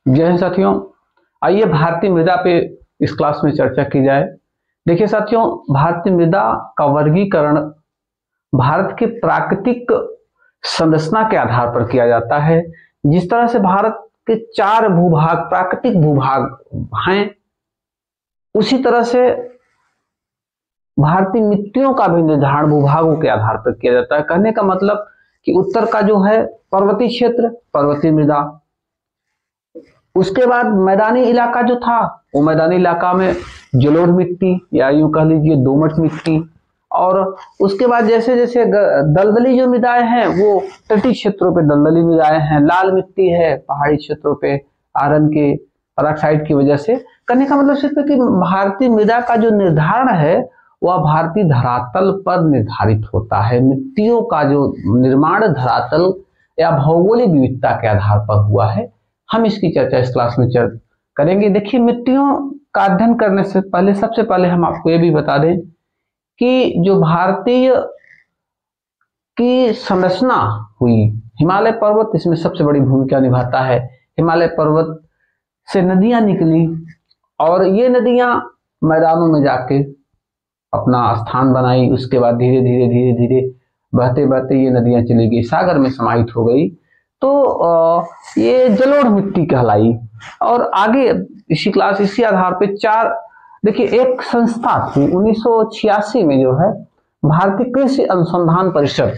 जय हिंद साथियों, आइए भारतीय मृदा पे इस क्लास में चर्चा की जाए। देखिए साथियों, भारतीय मृदा का वर्गीकरण भारत के प्राकृतिक संरचना के आधार पर किया जाता है। जिस तरह से भारत के 4 भूभाग प्राकृतिक भूभाग हैं, उसी तरह से भारतीय मिट्टियों का भी निर्धारण भूभागों के आधार पर किया जाता है। कहने का मतलब कि उत्तर का जो है पर्वतीय क्षेत्र, पर्वतीय मृदा। उसके बाद मैदानी इलाका जो था, वो मैदानी इलाका में जलोढ़ मिट्टी या यूं कह लीजिए दोमट मिट्टी। और उसके बाद जैसे जैसे दलदली जो मृदाएं हैं, वो तटीय क्षेत्रों पे दलदली मृदाएं हैं। लाल मिट्टी है पहाड़ी क्षेत्रों पे आयरन के पेरोक्साइड की वजह से। कहने का मतलब सिर्फ कि भारतीय मृदा का जो निर्धारण है वह भारतीय धरातल पर निर्धारित होता है। मिट्टियों का जो निर्माण धरातल या भौगोलिक विविधता के आधार पर हुआ है। हम इसकी चर्चा इस क्लास में करेंगे। देखिए, मिट्टियों का अध्ययन करने से पहले सबसे पहले हम आपको ये भी बता दें कि जो भारतीय की संरचना हुई, हिमालय पर्वत इसमें सबसे बड़ी भूमिका निभाता है। हिमालय पर्वत से नदियां निकली और ये नदियां मैदानों में जाके अपना स्थान बनाई। उसके बाद धीरे धीरे धीरे धीरे बहते बहते ये नदियां चली गई, सागर में समाहित हो गई, तो ये जलोढ़ मिट्टी कहलाई। और आगे इसी आधार पे 4, देखिए एक संस्था थी 1986 में जो है भारतीय कृषि अनुसंधान परिषद,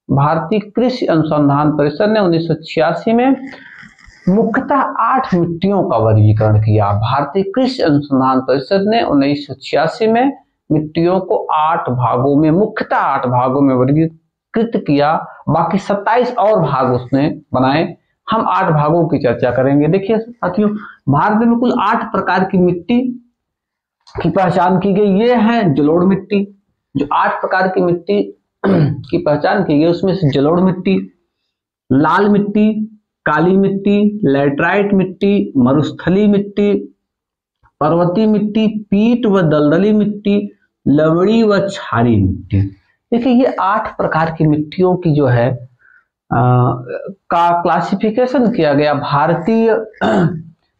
भारतीय कृषि अनुसंधान परिषद ने 1986 में मुख्यतः 8 मिट्टियों का वर्गीकरण किया। भारतीय कृषि अनुसंधान परिषद ने 1986 में मिट्टियों को 8 भागों में, मुख्यतः 8 भागों में वर्गीकृत किया। बाकी 27 और भाग उसने बनाए। हम 8 भागों की चर्चा करेंगे। देखिए साथियों, भारत में कुल 8 प्रकार की मिट्टी की पहचान की गई। ये है जलोढ़ मिट्टी। जो 8 प्रकार की मिट्टी की पहचान की गई, उसमें से जलोढ़ मिट्टी, लाल मिट्टी, काली मिट्टी, लैटराइट मिट्टी, मरुस्थली मिट्टी, पर्वतीय मिट्टी, पीट व दलदली मिट्टी, लवणी व क्षारीय मिट्टी। देखिए, ये 8 प्रकार की मिट्टियों की जो है का क्लासिफिकेशन किया गया भारतीय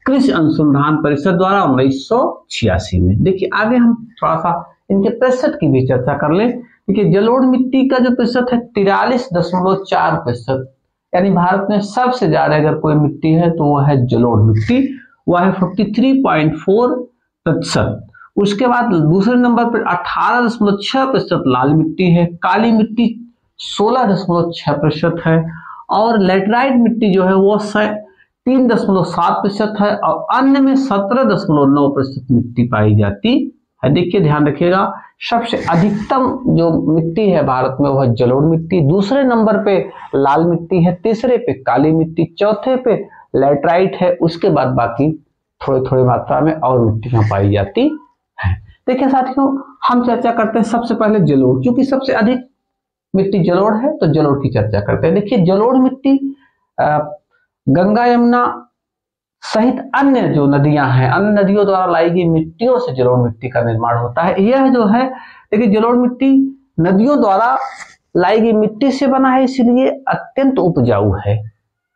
कृषि अनुसंधान परिषद द्वारा 1986 में। देखिए आगे हम थोड़ा सा इनके प्रतिशत की भी चर्चा कर लें। देखिए, जलोढ़ मिट्टी का जो प्रतिशत है 43.4%, यानी भारत में सबसे ज्यादा अगर कोई मिट्टी है तो वह है जलोढ़ मिट्टी, वह है 43.4%। उसके बाद दूसरे नंबर पर 18.6% लाल मिट्टी है, काली मिट्टी 16.6% है, और लेटराइट मिट्टी जो है वो 3.7% है, और अन्य में 17.9% मिट्टी पाई जाती है। देखिए ध्यान रखिएगा, सबसे अधिकतम जो मिट्टी है भारत में वह जलोढ़ मिट्टी, दूसरे नंबर पे लाल मिट्टी है, तीसरे पे काली मिट्टी, चौथे पे लेटराइट है। उसके बाद बाकी थोड़ी थोड़ी मात्रा में और मिट्टियां पाई जाती है। देखिए साथियों, हम चर्चा करते हैं सबसे पहले जलोढ़। क्योंकि सबसे अधिक मिट्टी जलोढ़ है तो जलोढ़ की चर्चा करते हैं। देखिए, जलोढ़ मिट्टी गंगा यमुना सहित अन्य जो नदियां हैं, अन्य नदियों द्वारा लाई गई मिट्टियों से जलोढ़ मिट्टी का निर्माण होता है। यह जो है, देखिए जलोढ़ मिट्टी नदियों द्वारा लाई गई मिट्टी से बना है, इसलिए अत्यंत उपजाऊ है।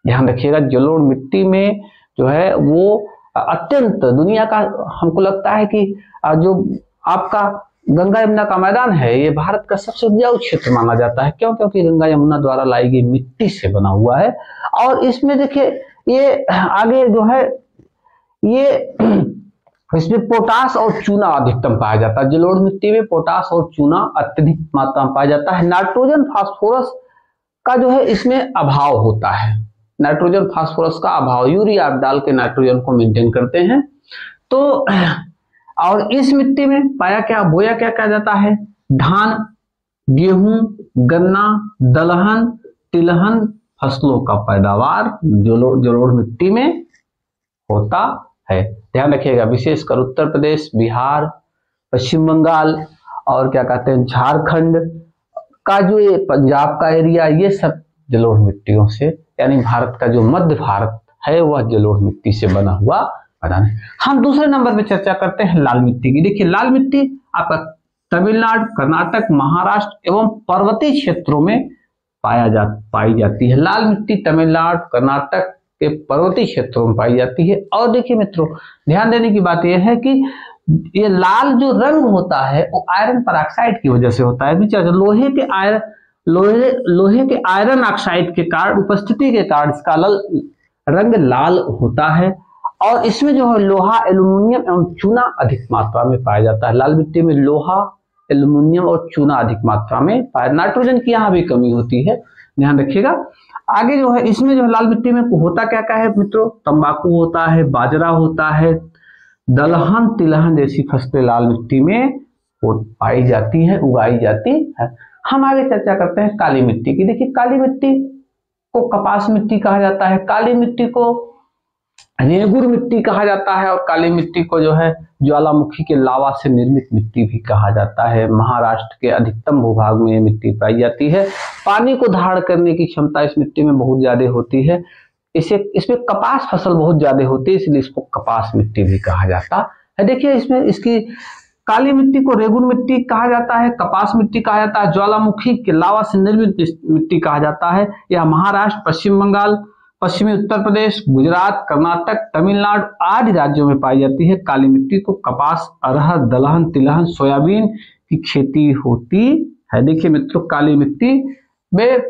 ध्यान रखिएगा, जलोढ़ मिट्टी में जो है वो अत्यंत, दुनिया का हमको लगता है कि जो आपका गंगा यमुना का मैदान है, ये भारत का सबसे उपजाऊ क्षेत्र माना जाता है। क्यों? क्योंकि गंगा यमुना द्वारा लाई गई मिट्टी से बना हुआ है। और इसमें देखिए, ये आगे जो है, ये इसमें पोटास और चूना अधिकतम पाया जाता है। जलोढ़ मिट्टी में पोटास और चूना अत्यधिक मात्रा में पाया जाता है। नाइट्रोजन फास्फोरस का जो है इसमें अभाव होता है। नाइट्रोजन फास्फोरस का अभाव, यूरिया आप डाल के नाइट्रोजन को मेंटेन करते हैं। तो और इस मिट्टी में बोया क्या जाता है? धान, गेहूं, गन्ना, दलहन, तिलहन फसलों का पैदावार जलोढ़ मिट्टी में होता है। ध्यान रखिएगा, विशेषकर उत्तर प्रदेश, बिहार, पश्चिम बंगाल और क्या कहते हैं झारखंड का जो ये पंजाब का एरिया, ये सब जलोढ़ मिट्टियों से, यानी भारत का जो मध्य भारत है वह जलोढ़ मिट्टी से बना हुआ मैदान है। हम दूसरे नंबर पे चर्चा करते हैं लाल मिट्टी की। देखिए, लाल मिट्टी आपका तमिलनाडु, कर्नाटक, महाराष्ट्र एवं पर्वतीय क्षेत्रों में पाई जाती है। लाल मिट्टी तमिलनाडु, कर्नाटक, के पर्वतीय क्षेत्रों में पाई जाती है। और देखिए मित्रों, ध्यान देने की बात यह है कि ये लाल जो रंग होता है वो आयरन परऑक्साइड की वजह से होता है। लोहे के आयरन ऑक्साइड के कारण, उपस्थिति के कारण इसका रंग लाल होता है। और इसमें जो है लोहा, एल्यूमिनियम एवं चूना अधिक मात्रा में पाया जाता है। लाल मिट्टी में लोहा, एल्यूमिनियम और चूना अधिक मात्रा में पाया। नाइट्रोजन की यहाँ भी कमी होती है, ध्यान रखिएगा। आगे जो है इसमें जो है लाल मिट्टी में होता क्या क्या है मित्रों, तंबाकू होता है, बाजरा होता है, दलहन तिलहन जैसी फसलें लाल मिट्टी में पाई जाती है, उगाई जाती है। हम आगे चर्चा करते हैं काली मिट्टी की। देखिए, काली मिट्टी को कपास मिट्टी कहा जाता है, काली मिट्टी को रेगुर मिट्टी कहा जाता है, और काली मिट्टी को जो है ज्वालामुखी के लावा से निर्मित मिट्टी भी कहा जाता है। महाराष्ट्र के अधिकतम भूभाग में ये मिट्टी पाई जाती है। पानी को धारण करने की क्षमता इस मिट्टी में बहुत ज्यादा होती है। इसमें कपास फसल बहुत ज्यादा होती है, इसलिए इसको कपास मिट्टी भी कहा जाता है। देखिए, इसमें इसकी काली मिट्टी को रेगुर मिट्टी कहा जाता है, कपास मिट्टी कहा जाता है, ज्वालामुखी के लावा से निर्मित मिट्टी कहा जाता है। यह महाराष्ट्र, पश्चिम बंगाल, पश्चिमी उत्तर प्रदेश, गुजरात, कर्नाटक, तमिलनाडु आदि राज्यों में पाई जाती है। काली मिट्टी को कपास, अरहर, दलहन, तिलहन, सोयाबीन की खेती होती है। देखिए मित्रों, काली मिट्टी में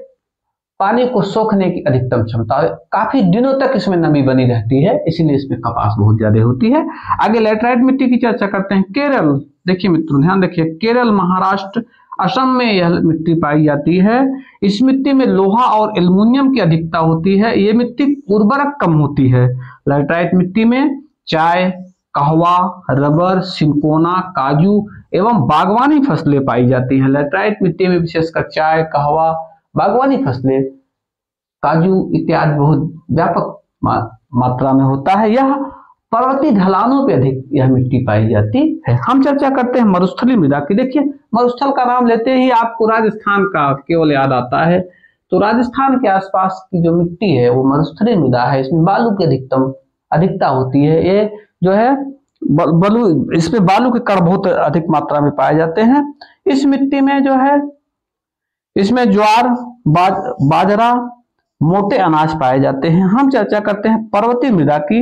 पानी को सोखने की अधिकतम क्षमता है, काफी दिनों तक इसमें नमी बनी रहती है, इसीलिए इसमें कपास बहुत ज्यादा होती है। आगे लैटराइट मिट्टी की चर्चा करते हैं। केरल, देखिए मित्रों ध्यान रखिए, केरल, महाराष्ट्र, असम में यह मिट्टी पाई जाती है। इस मिट्टी में लोहा और एल्युमिनियम की अधिकता होती है। ये मिट्टी उर्वरक कम होती है। लैटराइट मिट्टी में चाय, कहवा, रबर, सिंकोना, काजू एवं बागवानी फसलें पाई जाती हैं। लैटराइट मिट्टी में विशेषकर चाय, कहवा, बागवानी फसलें, काजू इत्यादि बहुत व्यापक मात्रा में होता है। यह पर्वतीय ढलानों पे अधिक यह मिट्टी पाई जाती है। हम चर्चा करते हैं मरुस्थलीय मृदा की। देखिए, मरुस्थल का नाम लेते ही आपको राजस्थान का केवल याद आता है, तो राजस्थान के आसपास की जो मिट्टी है वो मरुस्थलीय मृदा है। इसमें बालू की अधिकता होती है। ये जो है इसमें बालू के कण बहुत अधिक मात्रा में पाए जाते हैं। इस मिट्टी में जो है इसमें ज्वार, बाजरा, मोटे अनाज पाए जाते हैं। हम चर्चा करते हैं पर्वतीय मृदा की।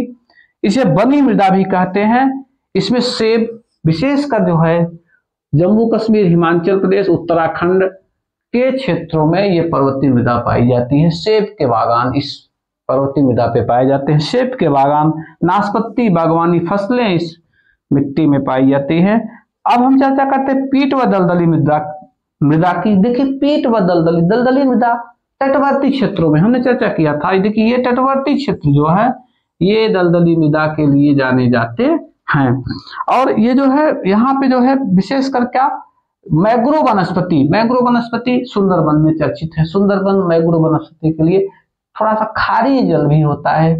इसे बनी मृदा भी कहते हैं। इसमें सेब, विशेषकर जो है जम्मू कश्मीर, हिमाचल प्रदेश, उत्तराखंड के क्षेत्रों में ये पर्वतीय मृदा पाई जाती है। सेब के बागान इस पर्वतीय मृदा पे पाए जाते हैं। सेब के बागान, नाशपाती, बागवानी फसलें इस मिट्टी में पाई जाती है। अब हम चर्चा करते हैं पीट व दलदली मृदा की। देखिए, पीट व दलदली मृदा तटवर्ती क्षेत्रों में हमने चर्चा किया था। देखिए, ये तटवर्ती क्षेत्र जो है ये दलदली मृदा के लिए जाने जाते हैं। और ये जो है यहाँ पे जो है विशेषकर क्या, मैंग्रोव वनस्पति सुंदरबन में चर्चित है। सुंदरबन मैंग्रोव वनस्पति के लिए थोड़ा सा खारी जल भी होता है।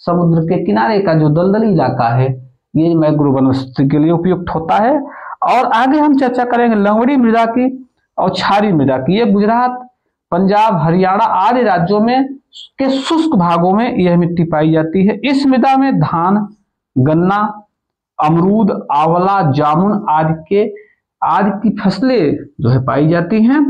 समुद्र के किनारे का जो दलदली इलाका है ये मैंग्रोव वनस्पति के लिए उपयुक्त होता है। और आगे हम चर्चा करेंगे लवणी मृदा की और क्षारीय मृदा की। ये गुजरात, पंजाब, हरियाणा आदि राज्यों में के शुष्क भागों में यह मिट्टी पाई जाती है। इस मृदा में धान, गन्ना, अमरूद, आंवला, जामुन आदि की फसलें जो है पाई जाती हैं।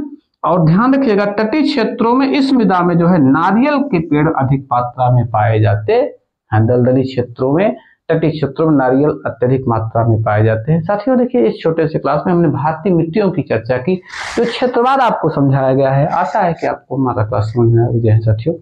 और ध्यान रखिएगा, तटीय क्षेत्रों में इस मृदा में जो है नारियल के पेड़ अधिक मात्रा में पाए जाते हैं। दलदली क्षेत्रों में, तटीय क्षेत्रों में नारियल अत्यधिक मात्रा में पाए जाते हैं। साथियों, देखिए इस छोटे से क्लास में हमने भारतीय मिट्टियों की चर्चा की, जो क्षेत्रवार आपको समझाया गया है। आशा है कि आपको हमारा क्लास समझ में आ गया है साथियों।